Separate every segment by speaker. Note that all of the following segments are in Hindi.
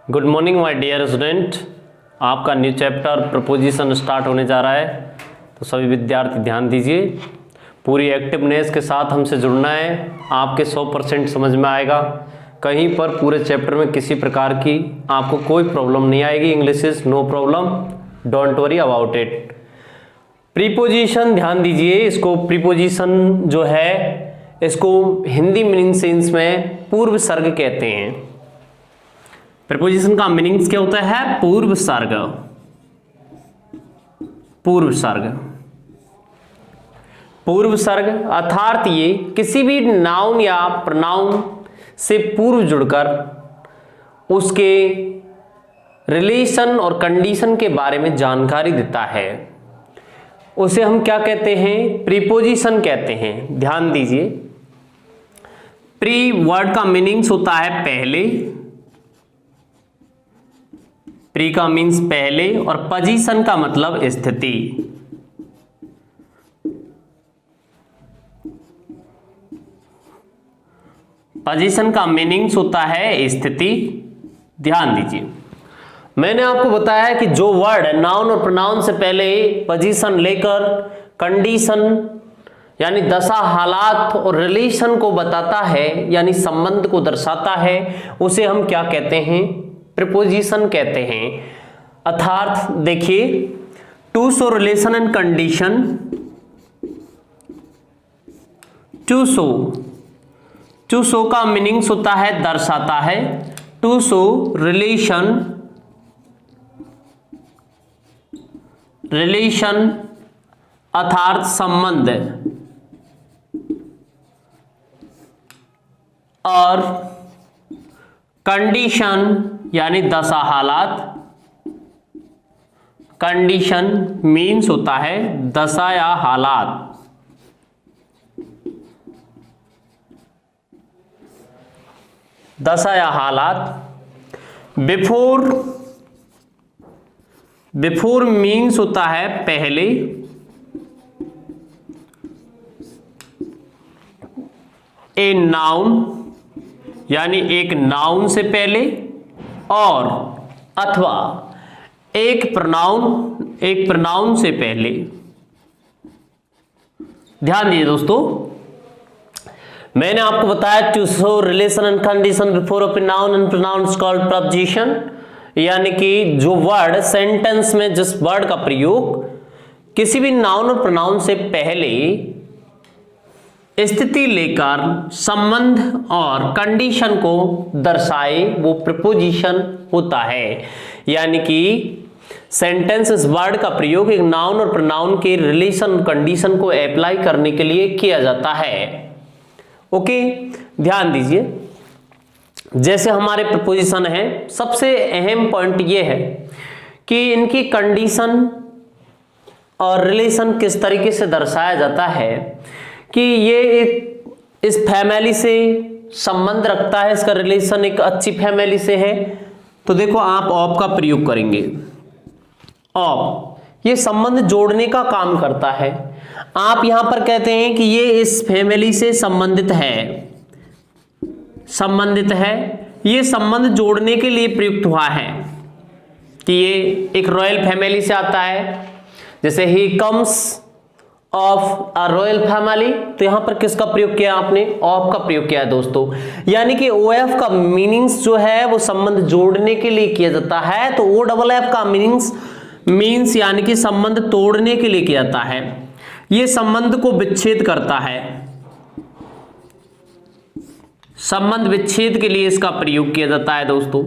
Speaker 1: Good morning my dear student. आपका न्यू चैप्टर प्रपोजिशन स्टार्ट होने जा रहा है, तो सभी विद्यार्थी ध्यान दीजिए। पूरी एक्टिवनेस के साथ हमसे जुड़ना है, आपके 100% समझ में आएगा। कहीं पर पूरे चैप्टर में किसी प्रकार की आपको कोई प्रॉब्लम नहीं आएगी। English is no problem, don't worry about it. Preposition ध्यान दीजिए, इसको प्रीपोजिशन जो है इसको हिंदी मीनिंग सेंस में पूर्व सर्ग कहते हैं। प्रीपोजिशन का मीनिंग्स क्या होता है? पूर्व सर्ग। पूर्व सर्ग, पूर्व सर्ग अर्थात ये किसी भी नाउन या प्रोनाउन से पूर्व जुड़कर उसके रिलेशन और कंडीशन के बारे में जानकारी देता है, उसे हम क्या कहते हैं? प्रीपोजिशन कहते हैं। ध्यान दीजिए, प्री वर्ड का मीनिंग्स होता है पहले, प्री का मीन्स पहले, और पोजीशन का मतलब स्थिति। पोजीशन का मीनिंग्स होता है स्थिति। ध्यान दीजिए, मैंने आपको बताया कि जो वर्ड नाउन और प्रोनाउन से पहले पोजीशन लेकर कंडीशन यानी दशा, हालात और रिलेशन को बताता है, यानी संबंध को दर्शाता है, उसे हम क्या कहते हैं? प्रीपोजिशन कहते हैं। अर्थात देखिए, to show relation and condition, to show का मीनिंग्स होता है दर्शाता है। टू शो रिलेशन अर्थात संबंध, और कंडीशन यानी दशा, हालात। कंडीशन मीन्स होता है दशा या हालात। दशा या हालात। बिफोर मीन्स होता है पहले, ए नाउन यानी एक नाउन से पहले, और अथवा एक प्रोनाउन से पहले। ध्यान दीजिए दोस्तों, मैंने आपको बताया to show relation and condition before a pronoun and pronoun is called preposition, यानी कि जो वर्ड सेंटेंस में जिस वर्ड का प्रयोग किसी भी नाउन और प्रोनाउन से पहले स्थिति लेकर संबंध और कंडीशन को दर्शाए, वो प्रीपोजिशन होता है। यानी कि सेंटेंस इस वर्ड का प्रयोग एक नाउन और प्रोनाउन के रिलेशन कंडीशन को अप्लाई करने के लिए किया जाता है। ओके, ध्यान दीजिए, जैसे हमारे प्रीपोजिशन है, सबसे अहम पॉइंट ये है कि इनकी कंडीशन और रिलेशन किस तरीके से दर्शाया जाता है कि ये इस फैमिली से संबंध रखता है, इसका रिलेशन एक अच्छी फैमिली से है। तो देखो, आप ऑफ का प्रयोग करेंगे। ऑफ ये संबंध जोड़ने का काम करता है। आप यहां पर कहते हैं कि ये इस फैमिली से संबंधित है, ये संबंध जोड़ने के लिए प्रयुक्त हुआ है कि ये एक रॉयल फैमिली से आता है। जैसे he comes of a royal family, तो यहां पर किसका प्रयोग किया आपने? ऑफ का प्रयोग किया है दोस्तों। यानी कि OF का मीनिंग्स जो है वो संबंध जोड़ने के लिए किया जाता है, तो OFF का मीन्स यानी कि संबंध तोड़ने के लिए किया जाता है। ये संबंध को विच्छेद करता है, संबंध विच्छेद के लिए इसका प्रयोग किया जाता है दोस्तों।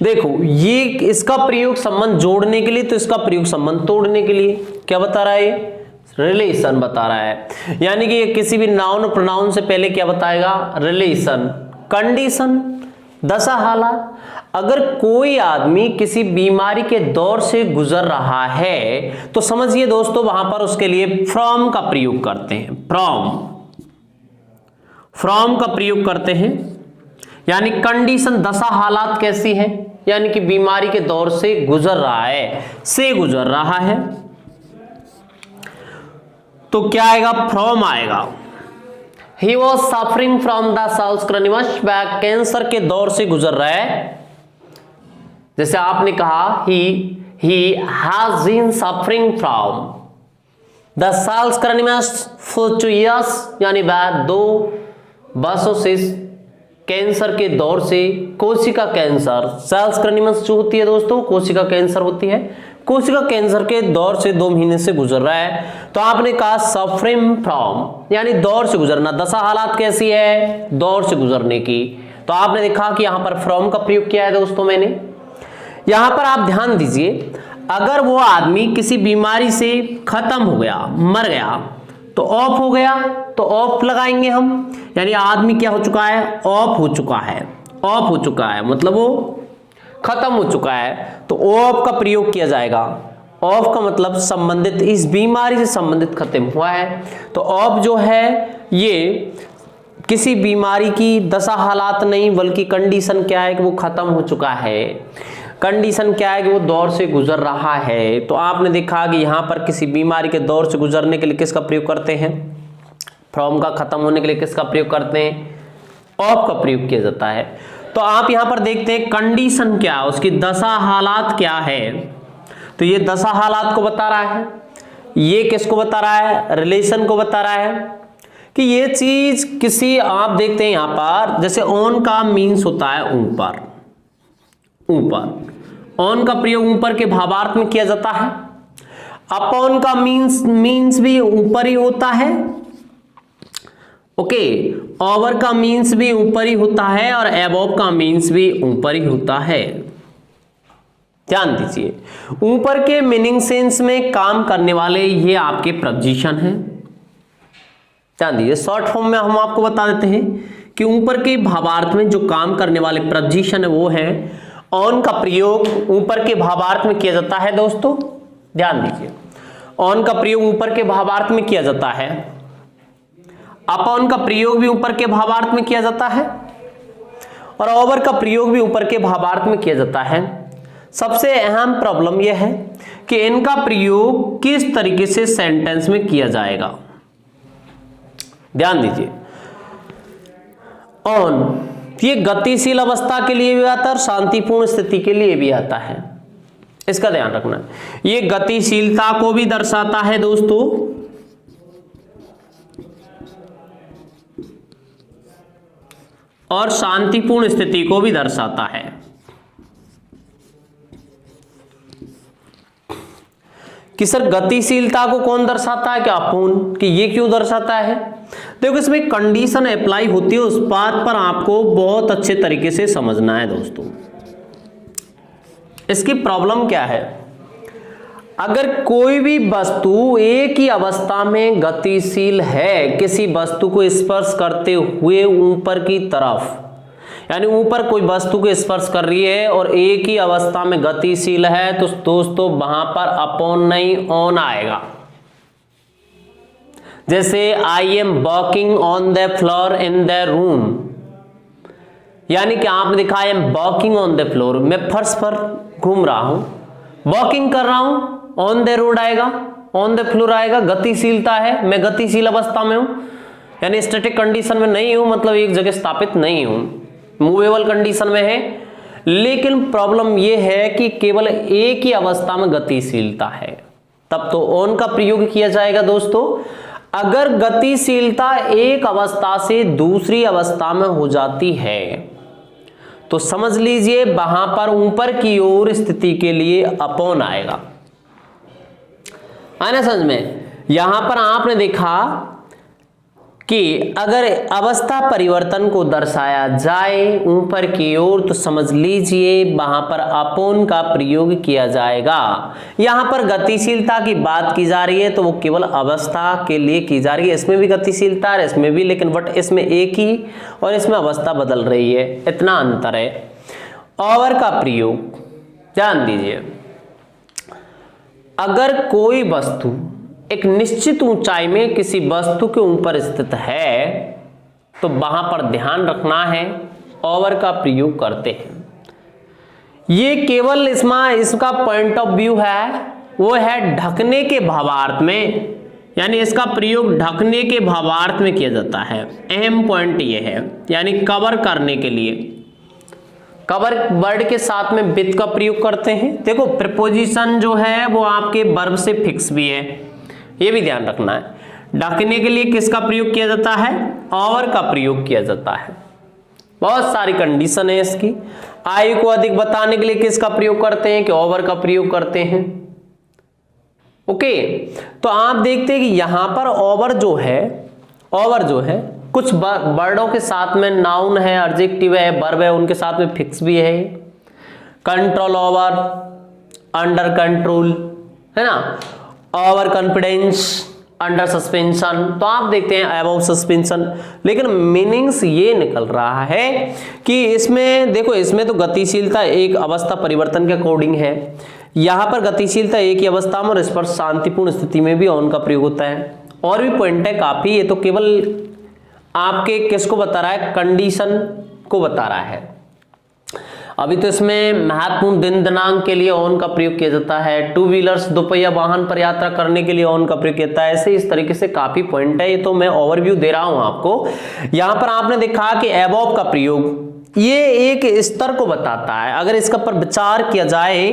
Speaker 1: देखो, ये इसका प्रयोग संबंध जोड़ने के लिए, तो इसका प्रयोग संबंध तोड़ने के लिए। क्या बता रहा है? रिलेशन बता रहा है। यानी कि किसी भी नाउन और प्रोनाउन से पहले क्या बताएगा? रिलेशन, कंडीशन, दशा, हालात। अगर कोई आदमी किसी बीमारी के दौर से गुजर रहा है, तो समझिए दोस्तों, वहां पर उसके लिए फ्रॉम का प्रयोग करते हैं। फ्रॉम का प्रयोग करते हैं, यानी कंडीशन, दशा, हालात कैसी है? यानी कि बीमारी के दौर से गुजर रहा है, तो क्या आएगा? फ्रॉम आएगा। He was suffering from the साल्सक्रानिमस, वह कैंसर के दौर से गुजर रहा है। जैसे आपने कहा he has been suffering from the साल्सक्रानिमस फॉर 2 years, यानी वह 2 वर्षों से कैंसर के दौर से, कोशिका कैंसर, साल्सक्रानिमस जो होती है दोस्तों कोशिका कैंसर होती है, कोशिका कैंसर के दौर से 2 महीने से गुजर रहा है। तो आपने कहा सफरिंग फ्रॉम यानी दौर से गुजरना, दशा हालात कैसी है, दौर से गुजरने की। तो आपने देखा कि यहां पर फ्रॉम का प्रयोग किया है दोस्तों मैंने। यहां पर आप ध्यान दीजिए, अगर वो आदमी किसी बीमारी से खत्म हो गया, मर गया, तो ऑफ हो गया, तो ऑफ लगाएंगे हम, यानी आदमी क्या हो चुका है, ऑफ हो चुका है, ऑफ हो चुका है मतलब वो खत्म हो चुका है, तो ऑफ का प्रयोग किया जाएगा। ऑफ का मतलब संबंधित, इस बीमारी से संबंधित खत्म हुआ है। तो ऑफ जो है ये किसी बीमारी की दशा हालात नहीं, बल्कि कंडीशन क्या है कि वो खत्म हो चुका है, कंडीशन क्या है कि वो दौर से गुजर रहा है। तो आपने देखा कि यहां पर किसी बीमारी के दौर से गुजरने के लिए किसका प्रयोग करते हैं, फ्रॉम का, खत्म होने के लिए किसका प्रयोग करते हैं, ऑफ का प्रयोग किया जाता है। तो आप यहां पर देखते हैं कंडीशन क्या है, उसकी दशा हालात क्या है। तो ये दशा हालात को बता रहा है, ये किसको बता रहा है, रिलेशन को बता रहा है कि ये चीज किसी, आप देखते हैं यहां पर जैसे ऑन का मीन्स होता है ऊपर, ऊपर, ऑन का प्रयोग ऊपर के भावार्थ में किया जाता है। अपॉन का मीन्स भी ऊपर ही होता है, ओके, ओवर का मीन्स भी ऊपर ही होता है, और एबोव का मीन्स भी ऊपर ही होता है। ध्यान दीजिए, ऊपर के मीनिंग सेंस में काम करने वाले ये आपके प्रपोजिशन हैं। ध्यान दीजिए, शॉर्ट फॉर्म में हम आपको बता देते हैं कि ऊपर के भावार्थ में जो काम करने वाले प्रपोजिशन है वो है, ऑन का प्रयोग ऊपर के भावार्थ में किया जाता है दोस्तों। ध्यान दीजिए, ऑन का प्रयोग ऊपर के भावार्थ में किया जाता है, अपॉन का प्रयोग भी ऊपर के भावार्थ में किया जाता है, और ओवर का प्रयोग भी ऊपर के भावार्थ में किया जाता है। सबसे अहम प्रॉब्लम यह है कि इनका प्रयोग किस तरीके से सेंटेंस में किया जाएगा। ध्यान दीजिए, ऑन ये गतिशील अवस्था के लिए भी आता है और शांतिपूर्ण स्थिति के लिए भी आता है, इसका ध्यान रखना। ये गतिशीलता को भी दर्शाता है दोस्तों, और शांतिपूर्ण स्थिति को भी दर्शाता है। कि सर गतिशीलता को कौन दर्शाता है, क्या अपूर्ण, कि ये क्यों दर्शाता है। देखो इसमें कंडीशन अप्लाई होती है, उस बात पर आपको बहुत अच्छे तरीके से समझना है दोस्तों। इसकी प्रॉब्लम क्या है, अगर कोई भी वस्तु एक ही अवस्था में गतिशील है, किसी वस्तु को स्पर्श करते हुए ऊपर की तरफ, यानी ऊपर कोई वस्तु को स्पर्श कर रही है और एक ही अवस्था में गतिशील है, तो दोस्तों वहां पर अपॉन नहीं ऑन आएगा। जैसे I am walking on the floor in the room, यानी कि आपने देखा I am walking on the floor, मैं फर्श पर घूम रहा हूं, वॉकिंग कर रहा हूं, ऑन द रोड आएगा, ऑन द फ्लोर आएगा, गतिशीलता है, मैं गतिशील अवस्था में हूं, यानी स्टैटिक कंडीशन में नहीं हूं, मतलब एक जगह स्थापित नहीं हूं, मूवेबल कंडीशन में है। लेकिन प्रॉब्लम यह है कि केवल एक ही अवस्था में गतिशीलता है, तब तो ऑन का प्रयोग किया जाएगा दोस्तों। अगर गतिशीलता एक अवस्था से दूसरी अवस्था में हो जाती है तो समझ लीजिए वहां पर ऊपर की ओर स्थिति के लिए अपॉन आएगा। आना समझ में, यहां पर आपने देखा कि अगर अवस्था परिवर्तन को दर्शाया जाए ऊपर की ओर तो समझ लीजिए वहां पर अपॉन का प्रयोग किया जाएगा। यहां पर गतिशीलता की बात की जा रही है तो वो केवल अवस्था के लिए की जा रही है, इसमें भी गतिशीलता है इसमें भी, लेकिन बट इसमें एक ही और इसमें अवस्था बदल रही है, इतना अंतर है। ओवर का प्रयोग ध्यान दीजिए, अगर कोई वस्तु एक निश्चित ऊंचाई में किसी वस्तु के ऊपर स्थित है तो वहां पर ध्यान रखना है ओवर का प्रयोग करते हैं। ये केवल इसका पॉइंट ऑफ व्यू है वो है ढकने के भावार्थ में, यानी इसका प्रयोग ढकने के भावार्थ में किया जाता है। अहम पॉइंट ये है, यानी कवर करने के लिए कवर वर्ड के साथ में विथ का प्रयोग करते हैं। देखो प्रीपोजिशन जो है वो आपके वर्ब से फिक्स भी है, ये भी ध्यान रखना है। ढकने के लिए किसका प्रयोग किया जाता है? ओवर का प्रयोग किया जाता है। बहुत सारी कंडीशन है इसकी। आयु को अधिक बताने के लिए किसका प्रयोग करते हैं? कि ओवर का प्रयोग करते हैं। ओके, तो आप देखते हैं कि यहां पर ओवर जो है कुछ वर्डों के साथ में नाउन है, एडजेक्टिव है, वर्ब है, उनके साथ में फिक्स भी है। कंट्रोल ओवर, अंडर कंट्रोल, है ना, ओवर कॉन्फिडेंस, अंडर सस्पेंशन। तो आप देखते हैं अबव सस्पेंशन, लेकिन मीनिंग्स ये निकल रहा है कि इसमें देखो, इसमें तो गतिशीलता एक अवस्था परिवर्तन के अकॉर्डिंग है, यहां पर गतिशीलता एक ही अवस्था में और इस पर शांतिपूर्ण स्थिति में भी ऑन का प्रयोग होता है। और भी पॉइंट है काफी, ये तो केवल आपके किसको बता रहा है? कंडीशन को बता रहा है। अभी तो इसमें महत्वपूर्ण दिन दिनांक के लिए ऑन का प्रयोग किया जाता है। टू व्हीलर्स, दोपहिया वाहन पर यात्रा करने के लिए ऑन का प्रयोग किया जाता है। ऐसे इस तरीके से काफी पॉइंट है, ये तो मैं ओवरव्यू दे रहा हूं आपको। यहां पर आपने देखा कि अबव का प्रयोग ये एक स्तर को बताता है। अगर इसका पर विचार किया जाए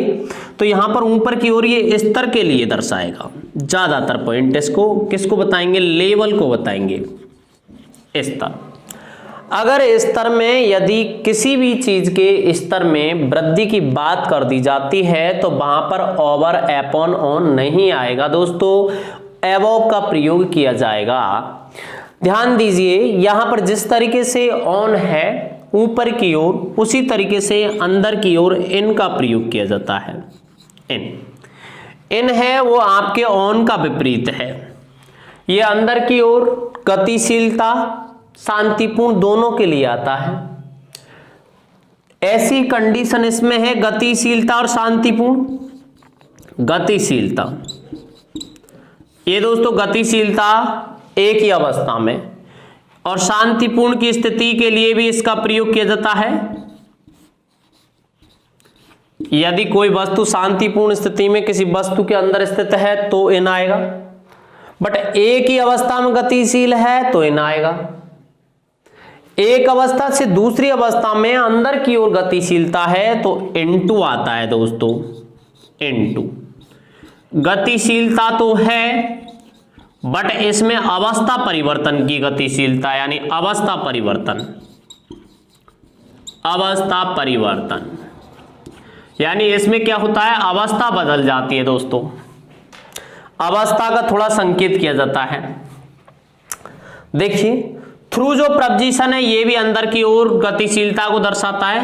Speaker 1: तो यहां पर ऊपर की ओर ये स्तर के लिए दर्शाएगा। ज्यादातर पॉइंट इसको किसको बताएंगे? लेवल को बताएंगे। स्तर, अगर स्तर में यदि किसी भी चीज के स्तर में वृद्धि की बात कर दी जाती है तो वहां पर ओवर, अपॉन, ऑन नहीं आएगा दोस्तों, अबव का प्रयोग किया जाएगा। ध्यान दीजिए, यहां पर जिस तरीके से ऑन है ऊपर की ओर, उसी तरीके से अंदर की ओर इन का प्रयोग किया जाता है। इन है वो आपके ऑन का विपरीत है। ये अंदर की ओर गतिशीलता, शांतिपूर्ण दोनों के लिए आता है। ऐसी कंडीशन इसमें है गतिशीलता और शांतिपूर्ण। गतिशीलता, ये दोस्तों गतिशीलता एक ही अवस्था में, और शांतिपूर्ण की स्थिति के लिए भी इसका प्रयोग किया जाता है। यदि कोई वस्तु शांतिपूर्ण स्थिति में किसी वस्तु के अंदर स्थित है तो इन आएगा, बट एक ही अवस्था में गतिशील है तो इन आएगा। एक अवस्था से दूसरी अवस्था में अंदर की ओर गतिशीलता है तो इनटू आता है दोस्तों। इनटू गतिशीलता तो है, बट इसमें अवस्था परिवर्तन की गतिशीलता, यानी अवस्था परिवर्तन। अवस्था परिवर्तन यानी इसमें क्या होता है? अवस्था बदल जाती है दोस्तों। अवस्था का थोड़ा संकेत किया जाता है। देखिए, थ्रू जो प्रपोजिशन है ये भी अंदर की ओर गतिशीलता को दर्शाता है।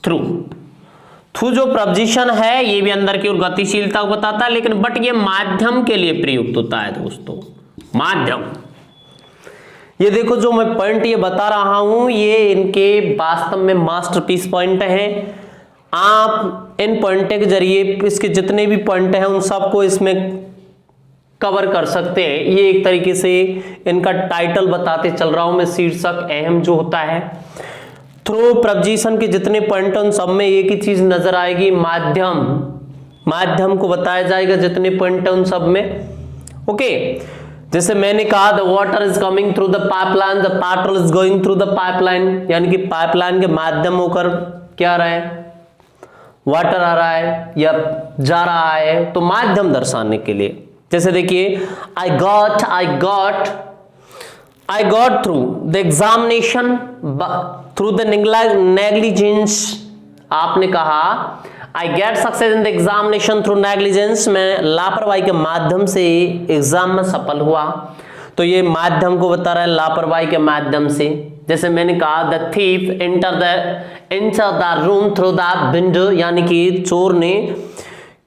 Speaker 1: थ्रू जो प्रपोजिशन है ये भी अंदर की ओर गतिशीलता को बताता है, लेकिन बट ये माध्यम के लिए प्रयुक्त होता है दोस्तों। माध्यम, ये देखो जो मैं पॉइंट ये बता रहा हूं, ये इनके वास्तव में मास्टरपीस पॉइंट हैं। आप इन पॉइंट के जरिए इसके जितने भी पॉइंट हैं उन सबको इसमें कवर कर सकते हैं। ये एक तरीके से इनका टाइटल बताते चल रहा हूं मैं, शीर्षक अहम जो होता है। थ्रू प्रपोजिशन के जितने पॉइंट उन सब में एक ही चीज नजर आएगी, माध्यम। माध्यम को बताया जाएगा जितने पॉइंट है उन सब में। ओके, जैसे मैंने कहा the water is coming through the pipeline, the petrol is going through the pipeline, यानी कि पाइपलाइन के माध्यम होकर क्या आ रहा है? वाटर आ रहा है या जा रहा है, तो माध्यम दर्शाने के लिए। जैसे देखिए, I got through the examination through the negligence. आपने कहा I get success in the examination through negligence, मैं लापरवाही के माध्यम से एग्जाम में सफल हुआ। तो ये माध्यम को बता रहा है, लापरवाही के माध्यम से। जैसे मैंने कहा the thief enter the room through the window, यानी कि चोर ने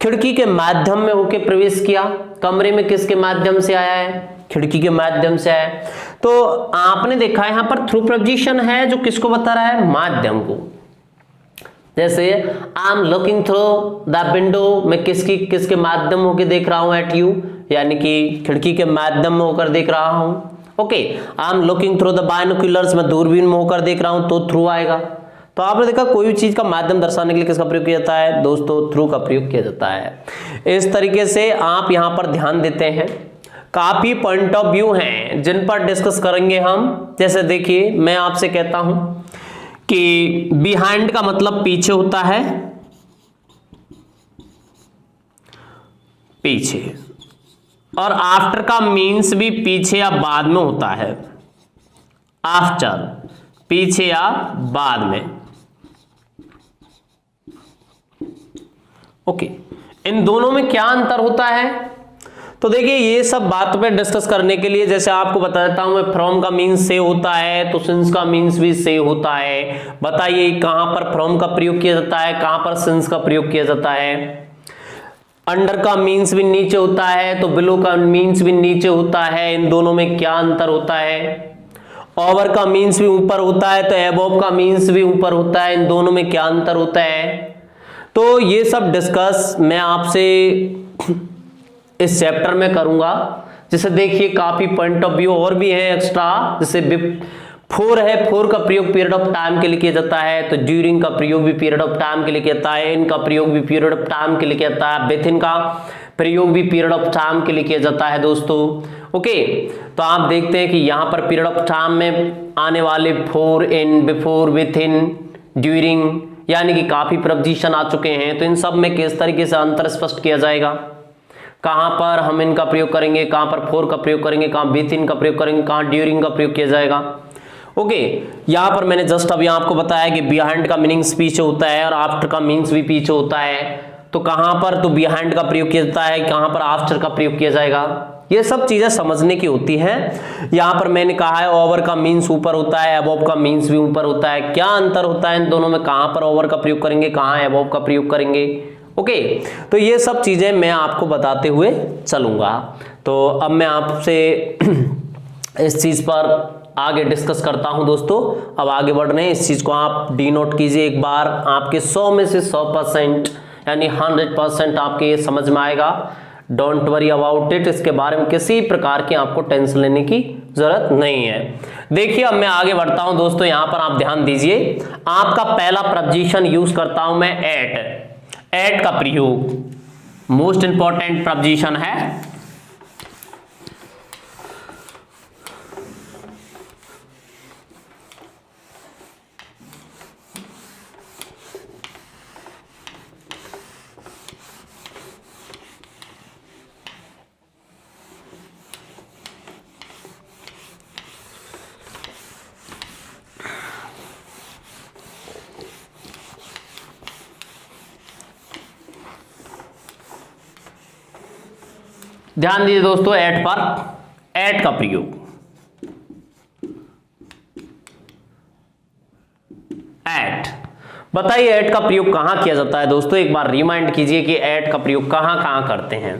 Speaker 1: खिड़की के माध्यम में होकर प्रवेश किया। कमरे में किसके माध्यम से आया है? खिड़की के माध्यम से आया। तो आपने देखा यहां पर थ्रू प्रपोजिशन है जो किसको बता रहा है? माध्यम को। जैसे I am looking through the window, मैं किसके माध्यम होकर देख रहा हूं? एट यू, यानी कि खिड़की के माध्यम में होकर देख रहा हूं। Okay, I am looking through the binoculars, मैं दूरबीन में होकर देख रहा हूं, तो थ्रू आएगा। तो आपने देखा कोई भी चीज का माध्यम दर्शाने के लिए किसका प्रयोग किया जाता है दोस्तों, थ्रू का प्रयोग किया जाता है। इस तरीके से आप यहां पर ध्यान देते हैं, काफी पॉइंट ऑफ व्यू हैं जिन पर डिस्कस करेंगे हम। जैसे देखिए मैं आपसे कहता हूं कि बिहाइंड का मतलब पीछे होता है, पीछे, और आफ्टर का मीन्स भी पीछे या बाद में होता है। आफ्टर पीछे या बाद में, ओके। इन दोनों में क्या अंतर होता है? तो देखिए ये सब बात पे डिस्कस करने के लिए जैसे आपको बता देता हूं मैं, फ्रॉम का मीन्स से होता है तो सिंस का मीन्स भी से होता है। बताइए कहां पर फ्रॉम का प्रयोग किया जाता है, कहां पर सिंस का प्रयोग किया जाता है। अंडर का मीन्स भी नीचे होता है तो बिलो का मीन्स भी नीचे होता है। इन दोनों में क्या अंतर होता है? ओवर का मीन्स भी ऊपर होता है तो एबोव का मीन्स भी ऊपर होता है। इन दोनों में क्या अंतर होता है? तो ये सब डिस्कस मैं आपसे इस चैप्टर में करूंगा। जैसे देखिए काफी पॉइंट ऑफ व्यू और भी है एक्स्ट्रा, जैसे फोर है, फोर का प्रयोग पीरियड ऑफ टाइम के लिए किया जाता है तो ड्यूरिंग का प्रयोग भी पीरियड ऑफ टाइम के लिए किया जाता है। इन का प्रयोग भी पीरियड ऑफ टाइम के लिए किया जाता है। विथ इन का प्रयोग भी पीरियड ऑफ टाइम के लिए किया जाता है दोस्तों, ओके। तो आप देखते हैं कि यहाँ पर पीरियड ऑफ टाइम में आने वाले four, in, before, with in, during, यानी कि काफी प्रपोजिशन आ चुके हैं। तो इन सब में किस तरीके से अंतर स्पष्ट किया जाएगा, कहां पर हम इनका प्रयोग करेंगे, कहां पर फोर का प्रयोग करेंगे, कहां विथ इन का प्रयोग करेंगे, कहां ड्यूरिंग का प्रयोग किया जाएगा, ओके। यहां पर मैंने जस्ट अभी आपको बताया कि बिहाइंड का मीनिंग्स पीछे होता है और आफ्टर का मीन्स भी पीछे होता है। तो कहां पर तो बिहाइंड का प्रयोग किया जाता है, कहां पर आफ्टर का प्रयोग किया जाएगा, ये सब चीजें समझने की होती हैं। यहां पर मैंने कहा है ओवर का मीन्स ऊपर होता है, अबोव का मीन्स भी ऊपर होता है। क्या अंतर होता है इन दोनों में, कहां पर ओवर का प्रयोग करेंगे, कहां अबोव का प्रयोग करेंगे, ओके। तो ये सब चीजें मैं आपको बताते हुए चलूंगा। तो अब मैं आपसे इस चीज पर आगे डिस्कस करता हूं दोस्तों। अब आगे बढ़ रहे हैं, इस चीज को आप डी नोट कीजिए एक बार। आपके 100 में से 100% यानी 100% आपके ये समझ में आएगा। डोंट वरी अबाउट इट, इसके बारे में किसी प्रकार की आपको टेंशन लेने की जरूरत नहीं है। देखिए अब मैं आगे बढ़ता हूं दोस्तों, यहां पर आप ध्यान दीजिए। आपका पहला प्रपोजिशन यूज करता हूं मैं एट। एट का प्रयोग मोस्ट इंपॉर्टेंट प्रपोजिशन है। ध्यान दीजिए दोस्तों एट पर, एट का प्रयोग, एट। बताइए एट का प्रयोग कहां किया जाता है दोस्तों, एक बार रिमाइंड कीजिए कि एट का प्रयोग कहां कहां करते हैं।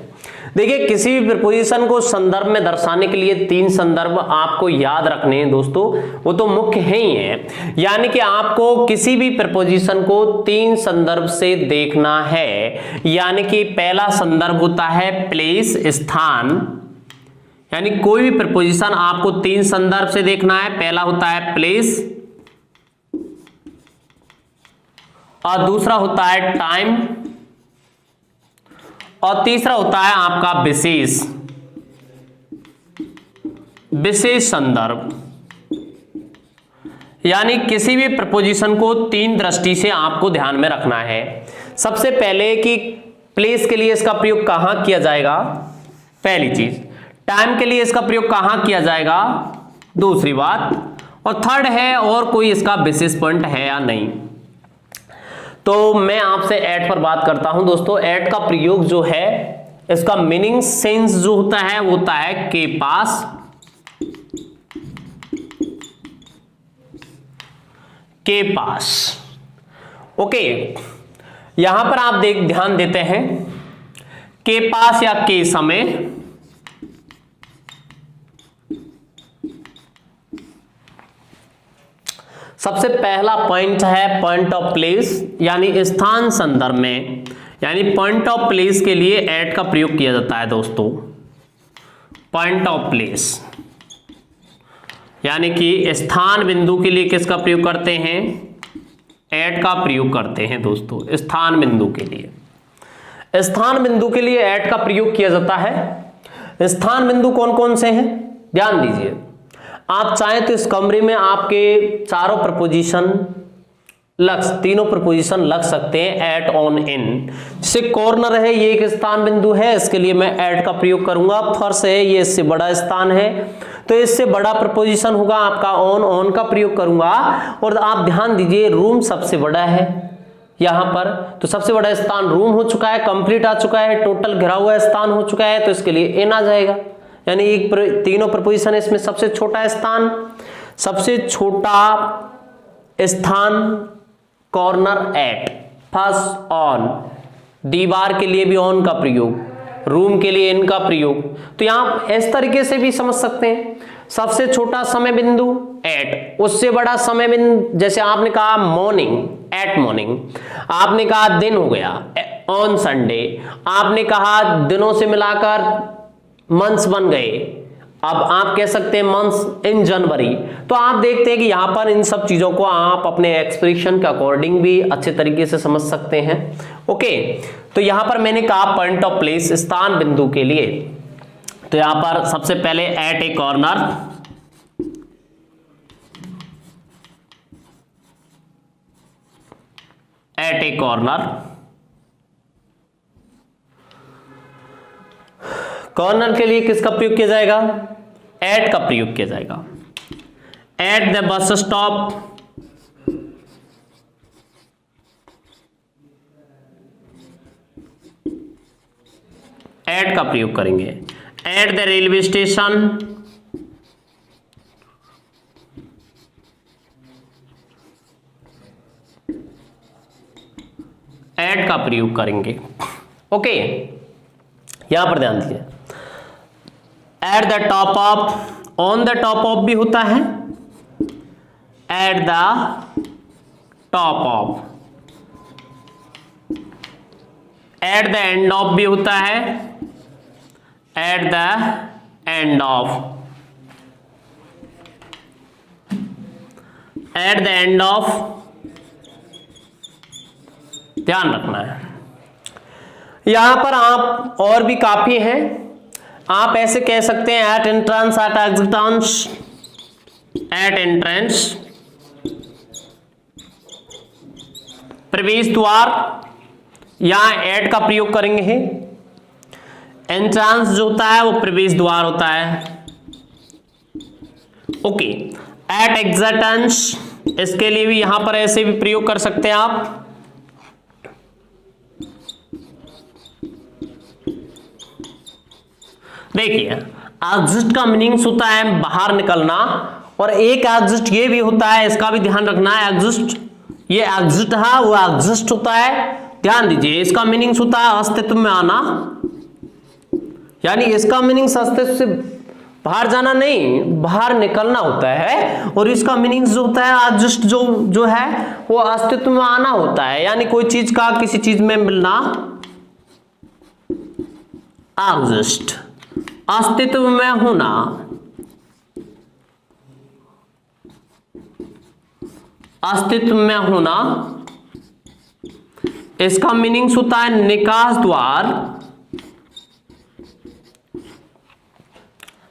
Speaker 1: देखिए किसी भी प्रीपोजिशन को संदर्भ में दर्शाने के लिए 3 संदर्भ आपको याद रखने हैं दोस्तों, वो तो मुख्य है ही है। यानी कि आपको किसी भी प्रीपोजिशन को 3 संदर्भ से देखना है। यानी कि पहला संदर्भ होता है प्लेस, स्थान, यानी कोई भी प्रीपोजिशन आपको 3 संदर्भ से देखना है। पहला होता है प्लेस, और दूसरा होता है टाइम, और तीसरा होता है आपका विशेष, विशेष संदर्भ। यानी किसी भी प्रपोजिशन को 3 दृष्टि से आपको ध्यान में रखना है। सबसे पहले कि प्लेस के लिए इसका प्रयोग कहां किया जाएगा, पहली चीज। टाइम के लिए इसका प्रयोग कहां किया जाएगा, दूसरी बात। और थर्ड है और कोई इसका विशेष पॉइंट है या नहीं। तो मैं आपसे एट पर बात करता हूं दोस्तों। एट का प्रयोग जो है, इसका मीनिंग सेंस जो होता है वो होता है के पास, के पास, ओके। यहां पर आप ध्यान देते हैं के पास या के समय, सबसे पहला पॉइंट है पॉइंट ऑफ प्लेस, यानी स्थान संदर्भ में, यानी पॉइंट ऑफ प्लेस के लिए एट का प्रयोग किया जाता है दोस्तों। पॉइंट ऑफ प्लेस यानी कि स्थान बिंदु के लिए किसका प्रयोग करते हैं, एट का प्रयोग करते हैं दोस्तों स्थान बिंदु के लिए। स्थान बिंदु के लिए एट का प्रयोग किया जाता है। स्थान बिंदु कौन कौन से हैं ध्यान दीजिए। आप चाहें तो इस कमरे में आपके चारों प्रपोजिशन तीनों प्रपोजिशन लग सकते हैं एट, ऑन, इन। जैसे कॉर्नर है ये एक स्थान बिंदु है, इसके लिए मैं एट का प्रयोग करूंगा। फर्श है ये इससे बड़ा स्थान है तो इससे बड़ा प्रपोजिशन होगा आपका ऑन, ऑन का प्रयोग करूंगा। और आप ध्यान दीजिए रूम सबसे बड़ा है यहां पर, तो सबसे बड़ा स्थान रूम हो चुका है, कंप्लीट आ चुका है, टोटल घिरा हुआ स्थान हो चुका है, तो इसके लिए इन आ जाएगा। यानी एक तीनों प्रपोजिशन इसमें सबसे छोटा स्थान, सबसे छोटा स्थान कॉर्नर एट, फर्स्ट ऑन, दीवार के लिए भी ऑन का प्रयोग, रूम के लिए इन का प्रयोग। तो यहां इस तरीके से भी समझ सकते हैं। सबसे छोटा समय बिंदु एट, उससे बड़ा समय बिंदु जैसे आपने कहा मॉर्निंग, एट मॉर्निंग, आपने कहा दिन हो गया ऑन संडे, आपने कहा दिनों से मिलाकर मंथ्स बन गए, अब आप कह सकते हैं मंथ्स इन जनवरी। तो आप देखते हैं कि यहां पर इन सब चीजों को आप अपने एक्सप्रेशन के अकॉर्डिंग भी अच्छे तरीके से समझ सकते हैं। ओके, तो यहां पर मैंने कहा पॉइंट ऑफ प्लेस स्थान बिंदु के लिए, तो यहां पर सबसे पहले एट ए कॉर्नर, एट ए कॉर्नर, कॉर्नर के लिए किसका प्रयोग किया जाएगा एट का प्रयोग किया जाएगा। At the bus stop, at का प्रयोग करेंगे। At the railway station, at का प्रयोग करेंगे। ओके, यहां पर ध्यान दीजिए। At the top of, on the top of भी होता है, at the top of, at the end of भी होता है, at the end of, at the end of, ध्यान रखना है। यहां पर आप और भी काफी हैं, आप ऐसे कह सकते हैं at entrance, at existence, at entrance, प्रवेश द्वार, यहां एट का प्रयोग करेंगे। एंट्रेंस जो होता है वो प्रवेश द्वार होता है। ओके, एट एग्जिटेंस, इसके लिए भी यहां पर ऐसे भी प्रयोग कर सकते हैं आप। देखिए एग्जिट का मीनिंग्स होता है बाहर निकलना, और एक एग्जिट ये भी होता है, इसका भी ध्यान रखना है। एग्जिट, ये एग्जिट है वो एग्जिस्ट होता है, ध्यान दीजिए। इसका मीनिंग्स होता है अस्तित्व में आना, यानी इसका मीनिंग्स अस्तित्व से बाहर जाना नहीं, बाहर निकलना होता है। और इसका मीनिंग्स जो होता है एग्जिस्ट, जो है वो अस्तित्व में आना होता है, यानी कोई चीज का किसी चीज में मिलना, एग्जिस्ट, अस्तित्व में होना। अस्तित्व में होना, इसका मीनिंग्स होता है निकास द्वार।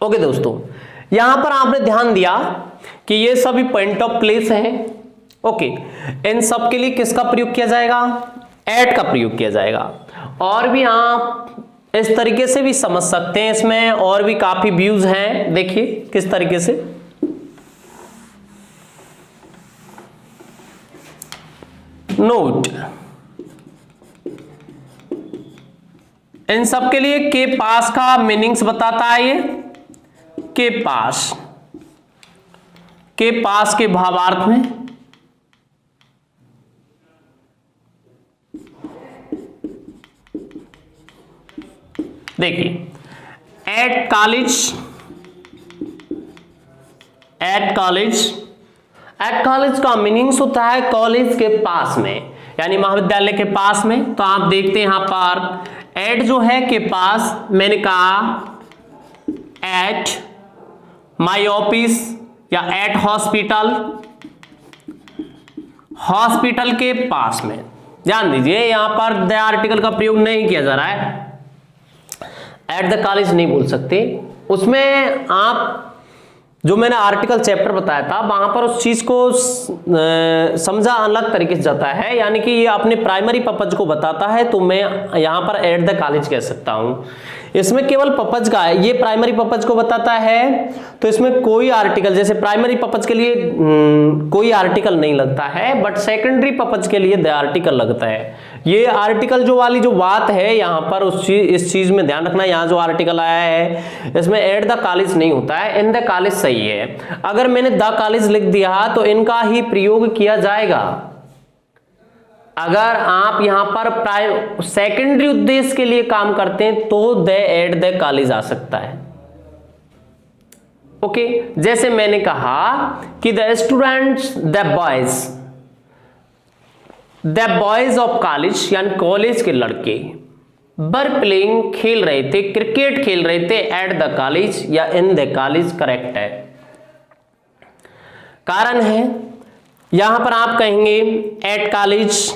Speaker 1: ओके दोस्तों, यहां पर आपने ध्यान दिया कि ये सभी पॉइंट ऑफ प्लेस हैं। ओके, इन सब के लिए किसका प्रयोग किया जाएगा एट का प्रयोग किया जाएगा। और भी आप इस तरीके से भी समझ सकते हैं, इसमें और भी काफी व्यूज हैं, देखिए किस तरीके से। नोट, इन सब के लिए के पास का मीनिंग्स बताता है ये। के पास, के पास के भावार्थ में देखिए at college, at college, at college का मीनिंग्स होता है कॉलेज के पास में, यानी महाविद्यालय के पास में। तो आप देखते हैं यहां पर एट जो है के पास, मैंने कहा एट माय ऑफिस या एट हॉस्पिटल, हॉस्पिटल के पास में। ध्यान दीजिए यहां पर द आर्टिकल का प्रयोग नहीं किया जा रहा है, एट द कॉलेज नहीं बोल सकते। उसमें आप जो मैंने आर्टिकल चैप्टर बताया था वहां पर उस चीज को समझा अलग तरीके से जाता है, यानी कि ये अपने प्राइमरी पर्पज को बताता है, तो मैं यहां पर एट द कॉलेज कह सकता हूं। इसमें केवल पर्पज का है, ये प्राइमरी पर्पज को बताता है, तो इसमें कोई आर्टिकल, जैसे प्राइमरी पर्पज के लिए कोई आर्टिकल नहीं लगता है, बट सेकेंडरी पर्पज के लिए द आर्टिकल लगता है। ये आर्टिकल जो वाली जो बात है यहां पर इस चीज में ध्यान रखना, यहां जो आर्टिकल आया है इसमें एट द कॉलेज नहीं होता है, इन द कॉलेज सही है। अगर मैंने द कॉलेज लिख दिया तो इनका ही प्रयोग किया जाएगा। अगर आप यहां पर सेकेंडरी उद्देश्य के लिए काम करते हैं तो द एट द कॉलेज आ सकता है। ओके, जैसे मैंने कहा कि the students the boys of college, यानी कॉलेज के लड़के, वर प्लेइंग खेल रहे थे, क्रिकेट खेल रहे थे एट द कॉलेज या इन द कॉलेज करेक्ट है। कारण है यहां पर आप कहेंगे एट कॉलेज,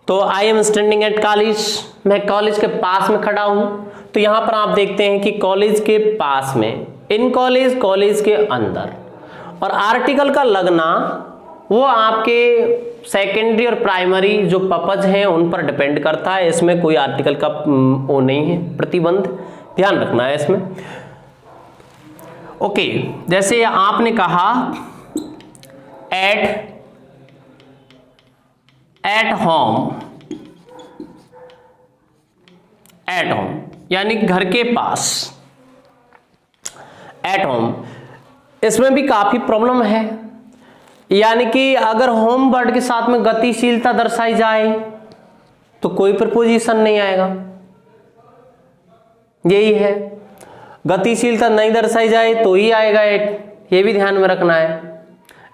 Speaker 1: तो I am standing at college, मैं कॉलेज के पास में खड़ा हूं, तो यहां पर आप देखते हैं कि कॉलेज के पास में, इन कॉलेज, कॉलेज के अंदर। और आर्टिकल का लगना वो आपके सेकेंडरी और प्राइमरी जो पर्पज हैं उन पर डिपेंड करता है, इसमें कोई आर्टिकल का वो नहीं है प्रतिबंध, ध्यान रखना है इसमें। ओके, जैसे आपने कहा एट होम, एट होम यानी घर के पास, एट होम, इसमें भी काफी प्रॉब्लम है, यानी कि अगर होम वर्ड के साथ में गतिशीलता दर्शाई जाए तो कोई प्रपोजिशन नहीं आएगा, यही है। गतिशीलता नहीं दर्शाई जाए तो ही आएगा एट, ये भी ध्यान में रखना है।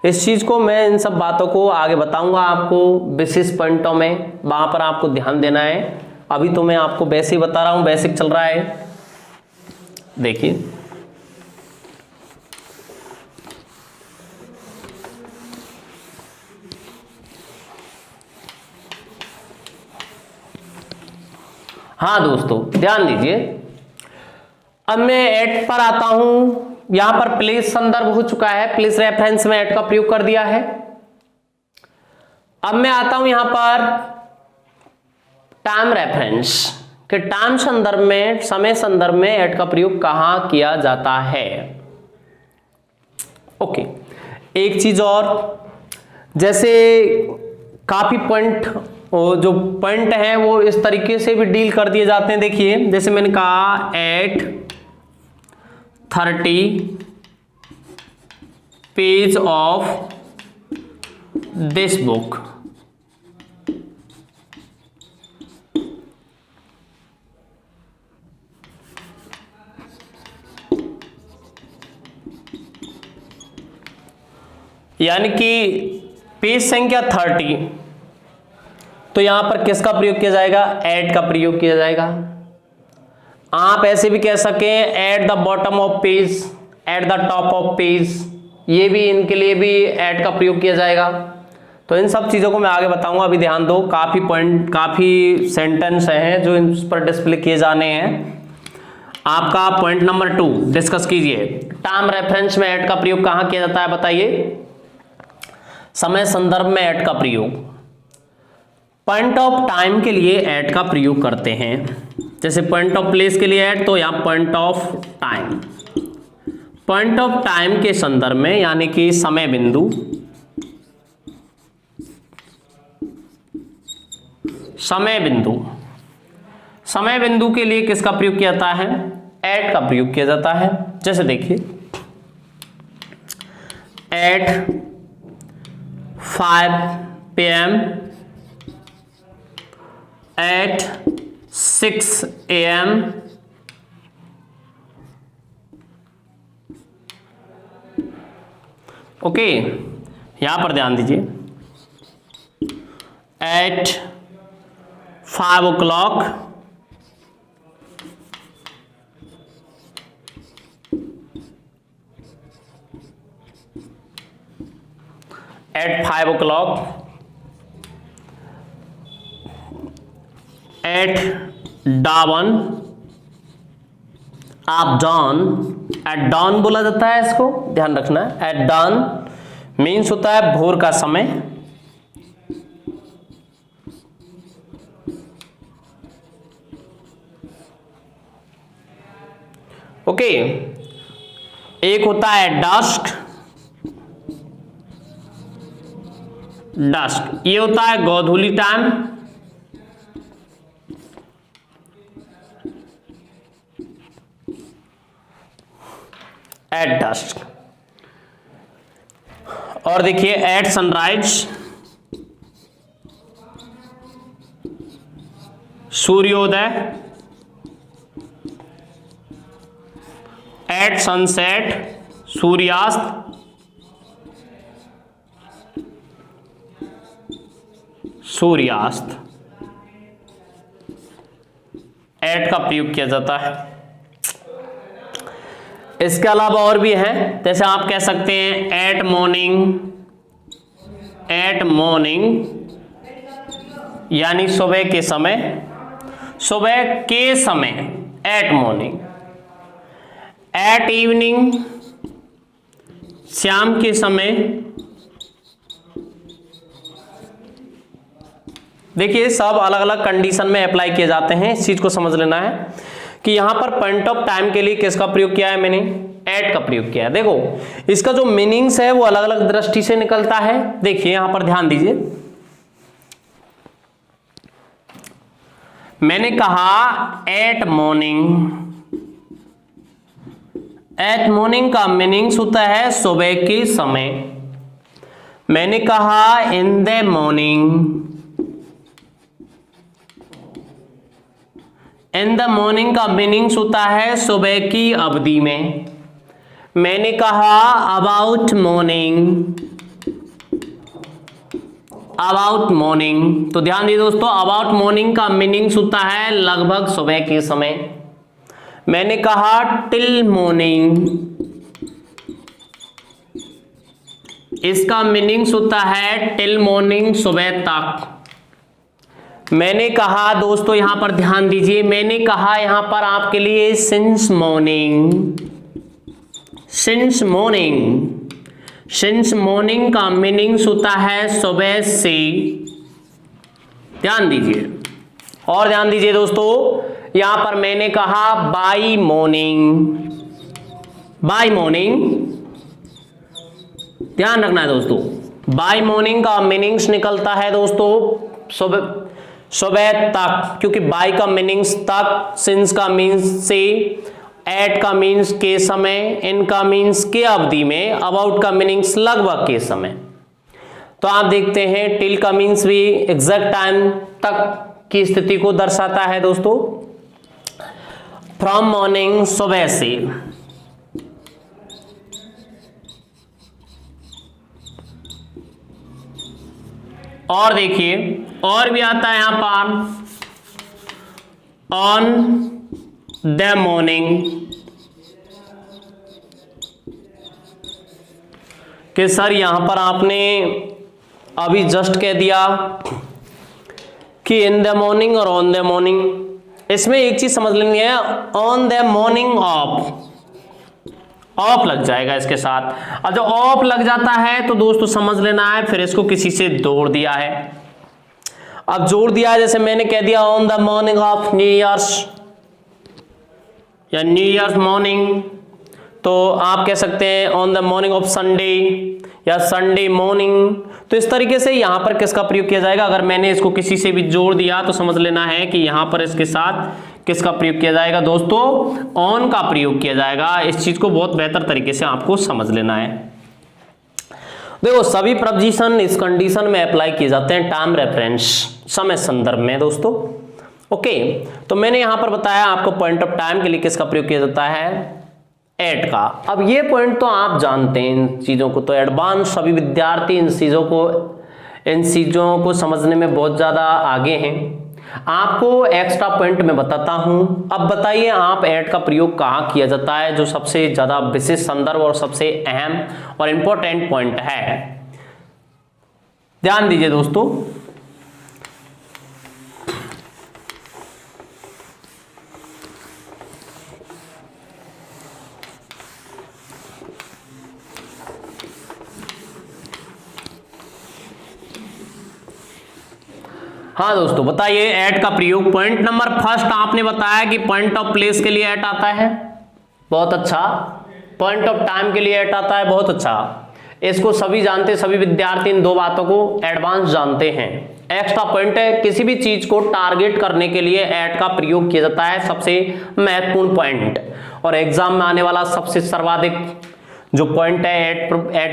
Speaker 1: इस चीज को मैं इन सब बातों को आगे बताऊंगा आपको विशेष पॉइंटों में, वहां पर आपको ध्यान देना है। अभी तो मैं आपको वैसे ही बता रहा हूं, बेसिक चल रहा है। देखिए हाँ दोस्तों ध्यान दीजिए, अब मैं एट पर आता हूं। यहां पर प्लेस संदर्भ हो चुका है, प्लेस रेफरेंस में एट का प्रयोग कर दिया है। अब मैं आता हूं यहां पर टाइम रेफरेंस के टाइम संदर्भ में, समय संदर्भ में एट का प्रयोग कहां किया जाता है। ओके, एक चीज और, जैसे काफी पॉइंट, जो पॉइंट है वो इस तरीके से भी डील कर दिए जाते हैं। देखिए जैसे मैंने कहा at 30 page of this book, यानी कि पेज संख्या 30, तो यहां पर किसका प्रयोग किया जाएगा, एट का प्रयोग किया जाएगा। आप ऐसे भी कह सकें at the bottom of page, eight the top of page, ये भी इनके लिए भी एट का प्रयोग किया जाएगा। तो इन सब चीजों को मैं आगे बताऊंगा, अभी ध्यान दो, काफी पॉइंट, काफी सेंटेंस हैं जो इन पर डिस्प्ले किए जाने हैं। आपका पॉइंट नंबर 2 डिस्कस कीजिए, टाइम रेफरेंस में एट का प्रयोग कहां किया जाता है बताइए। समय संदर्भ में एट का प्रयोग, पॉइंट ऑफ टाइम के लिए एट का प्रयोग करते हैं। जैसे पॉइंट ऑफ प्लेस के लिए एट, तो यहां point of time, point of time के संदर्भ में यानी कि समय बिंदु, समय बिंदु, समय बिंदु के लिए किसका प्रयोग किया जाता है, एट का प्रयोग किया जाता है। जैसे देखिए at 5 PM, at 6 AM, okay, यहां पर ध्यान दीजिए at 5 o'clock, at 5 o'clock, at dawn, आप dawn, at dawn बोला जाता है, इसको ध्यान रखना है। at dawn मीन्स होता है भोर का समय। ओके, एक होता है डस्क, डस्क ये होता है गोधूली टाइम। Eight dusk. और देखिए एट सनराइज, सूर्योदय। एट सनसेट, सूर्यास्त। सूर्यास्त एट का प्रयोग किया जाता है। इसके अलावा और भी हैं, जैसे आप कह सकते हैं एट मॉर्निंग, एट मॉर्निंग यानी सुबह के समय, सुबह के समय एट मॉर्निंग। एट इवनिंग शाम के समय। देखिए सब अलग अलग कंडीशन में अप्लाई किए जाते हैं, इस चीज को समझ लेना है कि यहां पर पॉइंट ऑफ टाइम के लिए किसका प्रयोग किया है, मैंने एट का प्रयोग किया है। देखो इसका जो मीनिंग्स है वो अलग अलग दृष्टि से निकलता है। देखिए यहां पर ध्यान दीजिए, मैंने कहा एट मॉर्निंग, एट मॉर्निंग का मीनिंग्स होता है सुबह के समय। मैंने कहा in the morning, in the morning का मीनिंग्स होता है सुबह की अवधि में। मैंने कहा अबाउट मॉर्निंग, अबाउट मॉर्निंग। तो ध्यान दीजिए दोस्तों, अबाउट मॉर्निंग का मीनिंग्स होता है लगभग सुबह के समय। मैंने कहा टिल मॉर्निंग, इसका मीनिंग्स होता है टिल मॉर्निंग, सुबह तक। मैंने कहा दोस्तों यहां पर ध्यान दीजिए, मैंने कहा यहां पर आपके लिए since morning, since morning, since morning का मीनिंग्स होता है सुबह से। ध्यान दीजिए और ध्यान दीजिए दोस्तों, यहां पर मैंने कहा बाय मॉर्निंग, बाय मॉर्निंग। ध्यान रखना है दोस्तों, बाय मॉर्निंग का मीनिंग्स निकलता है दोस्तों सुबह, सुबह तक, क्योंकि बाय का मीनिंग्स तक, सिंस का मीन्स से, एट का मीन्स के समय, इन का मीन्स के अवधि में, अबाउट का मीनिंग्स लगभग के समय। तो आप देखते हैं टिल का मीन्स भी एग्जैक्ट टाइम तक की स्थिति को दर्शाता है दोस्तों। फ्रॉम मॉर्निंग, सुबह से। और देखिए और भी आता है यहां पर ऑन द मॉर्निंग, कि सर यहां पर आपने अभी जस्ट कह दिया कि इन द मॉर्निंग और ऑन द मॉर्निंग। इसमें एक चीज समझ लेनी है, on the morning of, of लग जाएगा इसके साथ। अब जब ऑफ लग जाता है तो दोस्तों समझ लेना है फिर इसको किसी से जोड़ दिया है। अब जोड़ दिया है, जैसे मैंने कह दिया on the morning of new years या न्यू ईयर्स मॉर्निंग, तो आप कह सकते हैं on the morning of Sunday या संडे मॉर्निंग। तो इस तरीके से यहां पर किसका प्रयोग किया जाएगा, अगर मैंने इसको किसी से भी जोड़ दिया तो समझ लेना है कि यहां पर इसके साथ किसका प्रयोग किया जाएगा दोस्तों, ऑन का प्रयोग किया जाएगा। इस चीज को बहुत बेहतर तरीके से आपको समझ लेना है। देखो सभी प्रपोजिशन इस कंडीशन में अप्लाई किए जाते हैं टाइम रेफरेंस, समय संदर्भ में दोस्तों। ओके, तो मैंने यहां पर बताया आपको पॉइंट ऑफ टाइम के लिए किसका प्रयोग किया जाता है, एट का। अब ये पॉइंट तो आप जानते हैं इन चीजों को, तो एडवांस सभी विद्यार्थी इन चीजों को समझने में बहुत ज्यादा आगे हैं। आपको एक्स्ट्रा पॉइंट में बताता हूं। अब बताइए आप एट का प्रयोग कहाँ किया जाता है, जो सबसे ज्यादा विशेष संदर्भ और सबसे अहम और इंपॉर्टेंट पॉइंट है। ध्यान दीजिए दोस्तों, हाँ दोस्तों बताइए एट का प्रयोग। पॉइंट नंबर फर्स्ट आपने बताया कि पॉइंट ऑफ प्लेस के लिए एट आता है, बहुत अच्छा। पॉइंट ऑफ टाइम के लिए एट आता है, बहुत अच्छा। इसको सभी जानते, सभी विद्यार्थी इन दो बातों को एडवांस जानते हैं। एक्स्ट्रा पॉइंट है, किसी भी चीज को टारगेट करने के लिए एट का प्रयोग किया जाता है, सबसे महत्वपूर्ण पॉइंट। और एग्जाम में आने वाला सबसे सर्वाधिक जो पॉइंट है एट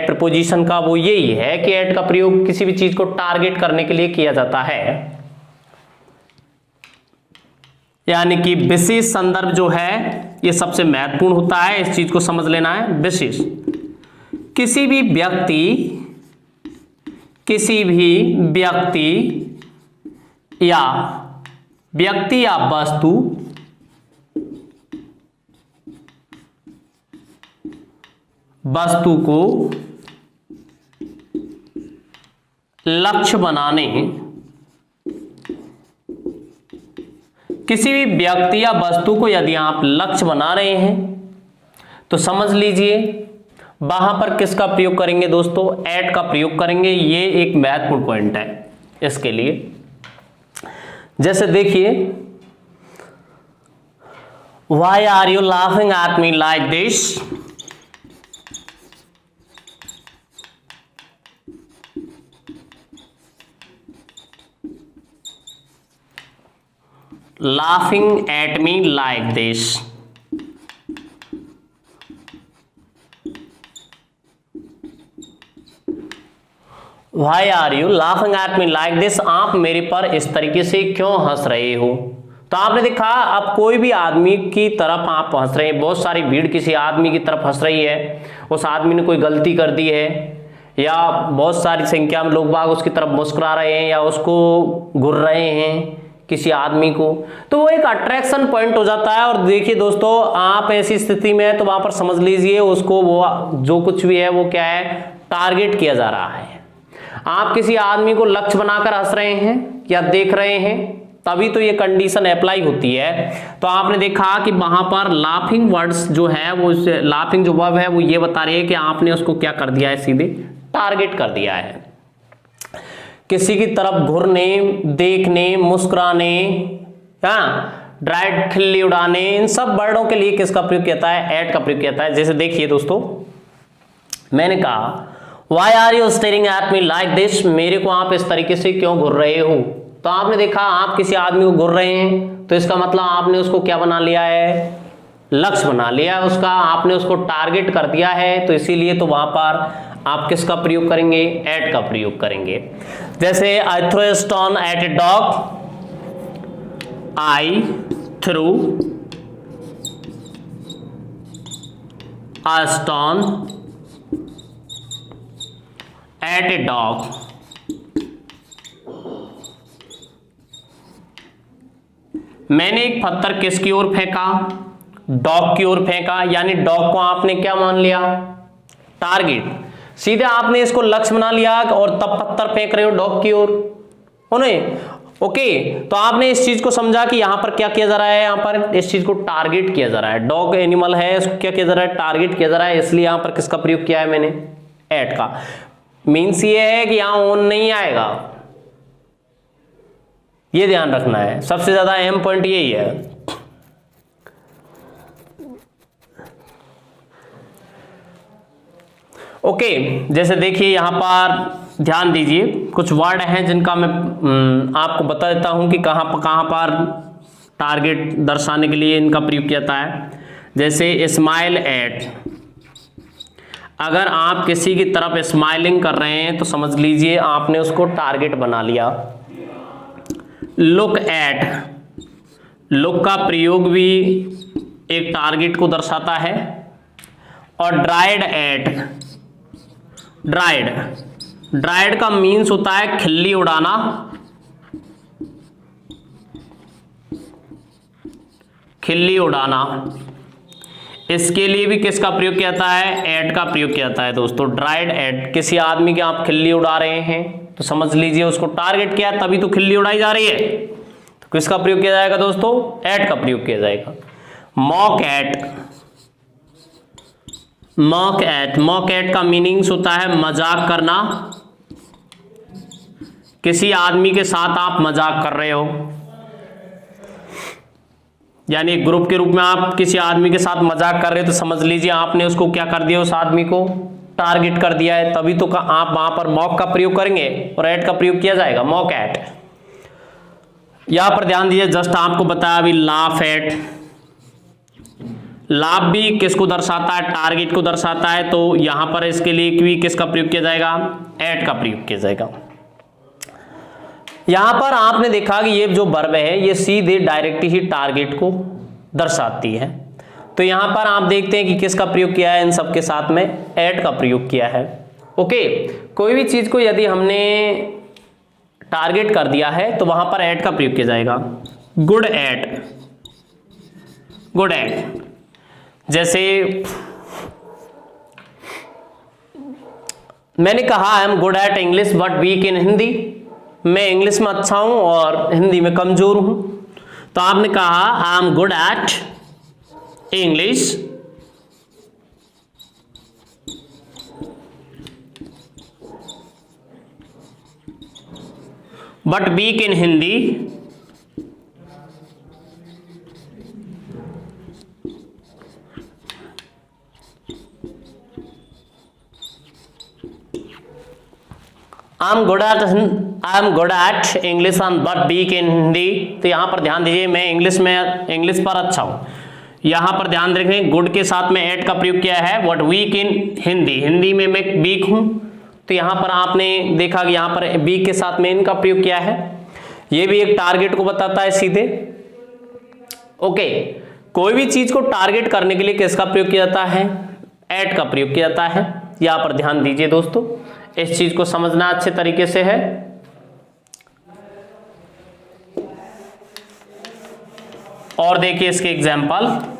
Speaker 1: प्रीपोजिशन का, वो यही है कि एट का प्रयोग किसी भी चीज को टारगेट करने के लिए किया जाता है। यानी कि विशेष संदर्भ जो है ये सबसे महत्वपूर्ण होता है, इस चीज को समझ लेना है। विशेष किसी भी व्यक्ति या वस्तु को लक्ष्य बनाने, किसी भी व्यक्ति या वस्तु को यदि आप लक्ष्य बना रहे हैं तो समझ लीजिए वहां पर किसका प्रयोग करेंगे दोस्तों, एट का प्रयोग करेंगे। ये एक महत्वपूर्ण पॉइंट है इसके लिए। जैसे देखिए, why are you laughing at me like this, laughing at me like this। Why are you laughing at me like this? आप मेरे पर इस तरीके से क्यों हंस रहे हो। तो आपने देखा, अब कोई भी आदमी की तरफ आप हंस रहे हैं, बहुत सारी भीड़ किसी आदमी की तरफ हंस रही है, उस आदमी ने कोई गलती कर दी है, या बहुत सारी संख्या में लोग बाग उसकी तरफ मुस्कुरा रहे हैं या उसको घूर रहे हैं किसी आदमी को, तो वो एक अट्रैक्शन पॉइंट हो जाता है। और देखिए दोस्तों, आप ऐसी स्थिति में है तो वहां पर समझ लीजिए उसको, वो जो कुछ भी है वो क्या है, टारगेट किया जा रहा है। आप किसी आदमी को लक्ष्य बनाकर हंस रहे हैं या देख रहे हैं, तभी तो ये कंडीशन अप्लाई होती है। तो आपने देखा कि वहां पर लाफिंग वर्ड्स जो है, वो लाफिंग जो वर्ब है वो ये बता रही है कि आपने उसको क्या कर दिया है, सीधे टारगेट कर दिया है। किसी की तरफ घूरने, देखने, मुस्कुराने, ड्राइड खिल्ली उड़ाने, इन सब वर्डों के लिए किसका प्रयोग किया है, एट का प्रयोग किया है। जैसे देखिए दोस्तों, मैंने कहा Why are you staring at me like this? मेरे को आप इस तरीके से क्यों घूर रहे हो। तो आपने देखा, आप किसी आदमी को घूर रहे हैं तो इसका मतलब आपने उसको क्या बना लिया है, लक्ष्य बना लिया है उसका, आपने उसको टारगेट कर दिया है। तो इसीलिए तो वहां पर आप किसका प्रयोग करेंगे, एट का प्रयोग करेंगे। जैसे I throw a stone at a dog, I threw a stone at a dog। मैंने एक पत्थर किसकी ओर फेंका, डॉग की ओर फेंका, यानी डॉग को आपने क्या मान लिया, टारगेट। सीधे आपने इसको लक्ष्य बना लिया और तब पत्थर फेंक रहे हो डॉग की ओर, ओके। तो आपने इस चीज को समझा कि यहां पर क्या किया जा रहा है, यहां पर इस चीज को टारगेट किया जा रहा है। डॉग एनिमल है, इसको क्या किया जा रहा है, टारगेट किया जा रहा है, इसलिए यहां पर किसका प्रयोग किया है मैंने, एट का। मीन्स ये है कि यहां ऑन नहीं आएगा, ये ध्यान रखना है, सबसे ज्यादा अहम पॉइंट यही है। ओके, जैसे देखिए यहां पर ध्यान दीजिए, कुछ वर्ड हैं जिनका मैं आपको बता देता हूं कि कहां पर टारगेट दर्शाने के लिए इनका प्रयोग किया जाता है। जैसे स्माइल एट, अगर आप किसी की तरफ स्माइलिंग कर रहे हैं तो समझ लीजिए आपने उसको टारगेट बना लिया। लुक एट, लुक का प्रयोग भी एक टारगेट को दर्शाता है। और ड्राइड एट, ड्राइड का मीन्स होता है खिल्ली उड़ाना, खिल्ली उड़ाना। इसके लिए भी किसका प्रयोग किया जाता है, एट का प्रयोग किया जाता है दोस्तों। ड्राइड एट, किसी आदमी के आप खिल्ली उड़ा रहे हैं तो समझ लीजिए उसको टारगेट किया तभी तो खिल्ली उड़ाई जा रही है। तो किसका प्रयोग किया जाएगा दोस्तों? एट का प्रयोग किया जाएगा। Mock at, mock at, mock at का मीनिंग्स होता है मजाक करना। किसी आदमी के साथ आप मजाक कर रहे हो, यानी एक ग्रुप के रूप में आप किसी आदमी के साथ मजाक कर रहे हो, तो समझ लीजिए आपने उसको क्या कर दिया, उस आदमी को टारगेट कर दिया है, तभी तो आप वहां पर मॉक का प्रयोग करेंगे और एट का प्रयोग किया जाएगा, मॉक एट। यहां पर ध्यान दीजिए, जस्ट आपको बताया अभी लाफ एट। लाभ भी किसको दर्शाता है? टारगेट को दर्शाता है, तो यहां पर इसके लिए भी किसका प्रयोग किया जाएगा? एट का प्रयोग किया जाएगा। यहां पर आपने देखा कि ये जो वर्ब है ये सीधे डायरेक्ट ही टारगेट को दर्शाती है, तो यहां पर आप देखते हैं कि किसका प्रयोग किया है, इन सब के साथ में एट का प्रयोग किया है। ओके, कोई भी चीज को यदि हमने टारगेट कर दिया है तो वहां पर एट का प्रयोग किया जाएगा। गुड एट, गुड एट, जैसे मैंने कहा I am good at English but weak in Hindi, मैं इंग्लिश में अच्छा हूं और हिंदी में कमजोर हूं, तो आपने कहा I am good at English but weak in Hindi I am good at English but weak in Hindi. तो यहां पर ध्यान दीजिए, मैं इंग्लिश पर अच्छा हूं, यहां पर ध्यान रखें गुड के साथ में एट का प्रयोग किया है, but weak in Hindi, Hindi में मैं वीक हूं, तो यहां पर आपने देखा कि यहां पर वीक के साथ में इनका प्रयोग किया है, ये भी एक टारगेट को बताता है सीधे। ओके, कोई भी चीज को टारगेट करने के लिए किसका प्रयोग किया जाता है? एट का प्रयोग किया जाता है। यहां पर ध्यान दीजिए दोस्तों, इस चीज को समझना अच्छे तरीके से है। और देखिए इसके example,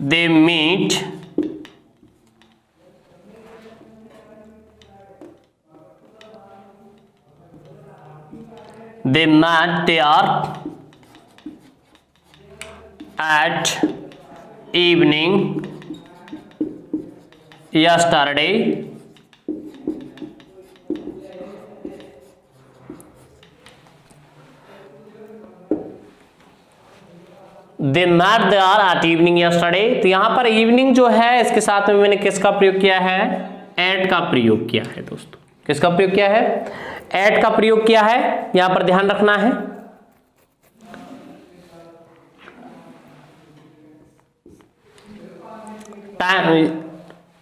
Speaker 1: they meet there at evening yesterday they met there at evening yesterday. तो यहां पर इवनिंग जो है इसके साथ में मैंने किसका प्रयोग किया है? एट का प्रयोग किया है दोस्तों। किसका प्रयोग किया है? एट का प्रयोग किया है, यहां पर ध्यान रखना है।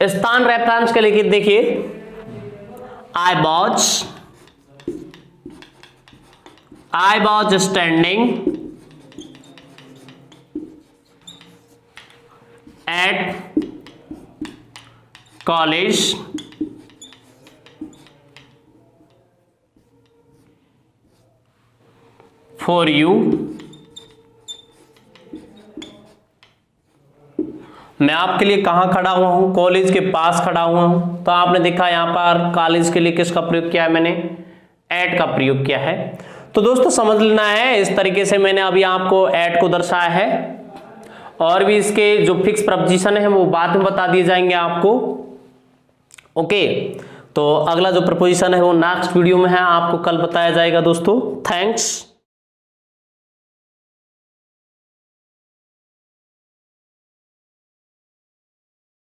Speaker 1: स्थान रेफरेंस के लिए देखिए, I was standing at college for you। मैं आपके लिए कहां खड़ा हुआ हूं? कॉलेज के पास खड़ा हुआ हूं। तो आपने देखा यहां पर कॉलेज के लिए किसका प्रयोग किया है? मैंने एट का प्रयोग किया है। तो दोस्तों समझ लेना है, इस तरीके से मैंने अभी आपको एट को दर्शाया है, और भी इसके जो फिक्स प्रपोजिशन है वो बाद में बता दिए जाएंगे आपको। ओके, तो अगला जो प्रपोजिशन है वो नेक्स्ट वीडियो में है, आपको कल बताया जाएगा दोस्तों। थैंक्स।